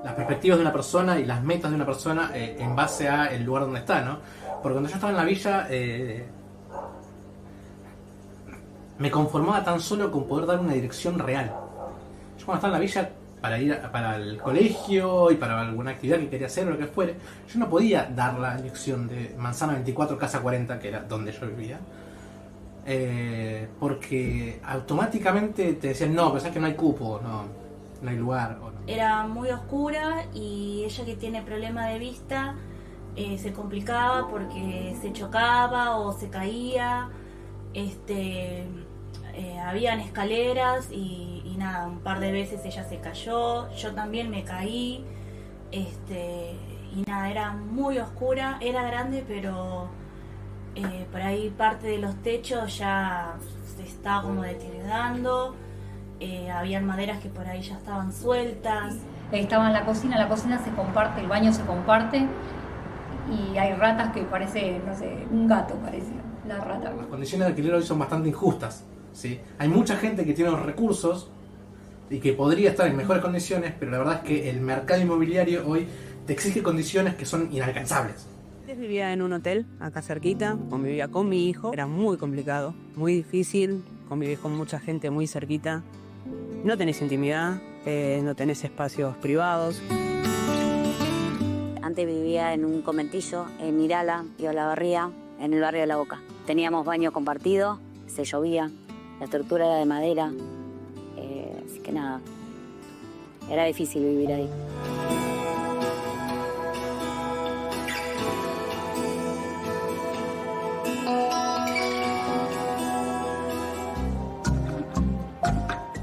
las perspectivas de una persona y las metas de una persona en base a el lugar donde está, ¿no? Porque cuando yo estaba en la villa me conformaba tan solo con poder dar una dirección real. Yo cuando estaba en la villa para el colegio y para alguna actividad que quería hacer o lo que fuere, yo no podía dar la dirección de Manzana 24, Casa 40, que era donde yo vivía, porque automáticamente te decían, no, pero sabes que no hay cupo, no hay lugar. O no. Era muy oscura y ella, que tiene problema de vista, se complicaba porque se chocaba o se caía. Habían escaleras y nada, un par de veces ella se cayó, yo también me caí, y nada, era muy oscura, era grande, pero por ahí parte de los techos ya se estaba como deteriorando, habían maderas que por ahí ya estaban sueltas. Estaba en la cocina se comparte, el baño se comparte y hay ratas que parece, no sé, un gato parecía, la rata. Las condiciones de alquiler hoy son bastante injustas, ¿sí? Hay mucha gente que tiene los recursos y que podría estar en mejores condiciones, pero la verdad es que el mercado inmobiliario hoy te exige condiciones que son inalcanzables. Antes vivía en un hotel, acá cerquita, convivía con mi hijo. Era muy complicado, muy difícil, convivir con mucha gente muy cerquita. No tenés intimidad, no tenés espacios privados. Antes vivía en un conventillo, en Irala y Olavarría, en el barrio de La Boca. Teníamos baño compartido, se llovía, la estructura era de madera, así que nada, era difícil vivir ahí.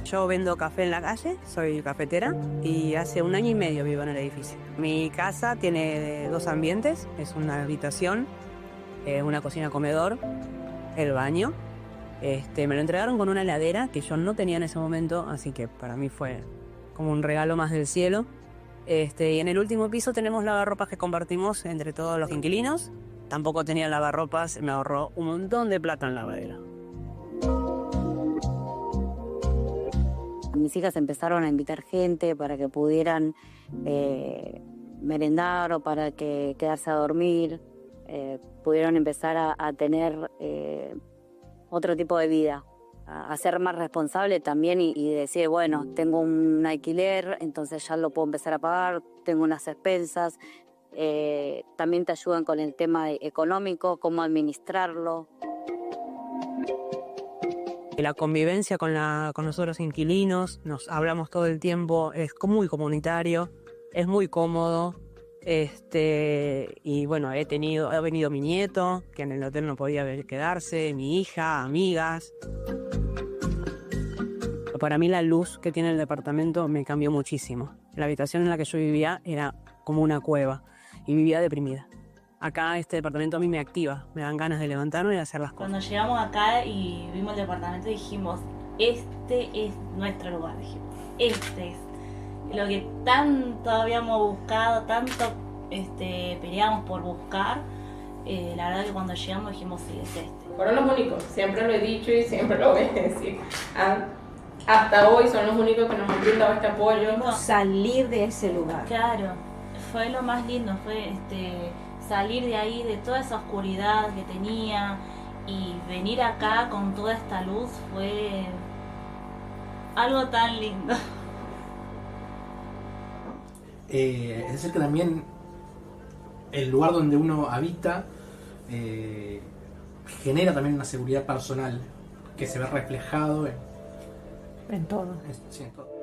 Yo vendo café en la calle, soy cafetera y hace 1 año y medio vivo en el edificio. Mi casa tiene 2 ambientes, es una habitación, una cocina-comedor, el baño. Me lo entregaron con una heladera que yo no tenía en ese momento, así que para mí fue como un regalo más del cielo. Y en el último piso tenemos lavarropas que compartimos entre todos los inquilinos. Tampoco tenía lavarropas, me ahorró un montón de plata en lavadera. Mis hijas empezaron a invitar gente para que pudieran merendar o para que quedarse a dormir. Pudieron empezar a tener otro tipo de vida, a ser más responsable también y decir, bueno, tengo un alquiler, entonces ya lo puedo empezar a pagar, tengo unas expensas. También te ayudan con el tema económico, cómo administrarlo. La convivencia con los otros inquilinos, nos hablamos todo el tiempo, es muy comunitario, es muy cómodo. Y bueno, ha venido mi nieto, que en el hotel no podía quedarse, mi hija, amigas. Para mí la luz que tiene el departamento me cambió muchísimo. La habitación en la que yo vivía era como una cueva y vivía deprimida. Acá este departamento a mí me activa, me dan ganas de levantarme y hacer las cosas. Cuando llegamos acá y vimos el departamento dijimos, este es nuestro lugar, dijimos, este es lo que tanto habíamos buscado, tanto peleamos por buscar. La verdad que cuando llegamos dijimos, sí, es este. Fueron los únicos, siempre lo he dicho y siempre lo voy a decir. Hasta hoy son los únicos que nos han brindado este apoyo. No. Salir de ese lugar. Claro, fue lo más lindo, fue salir de ahí, de toda esa oscuridad que tenía, y venir acá con toda esta luz fue algo tan lindo. Es decir que también el lugar donde uno habita genera también una seguridad personal que se ve reflejado En todo. en todo.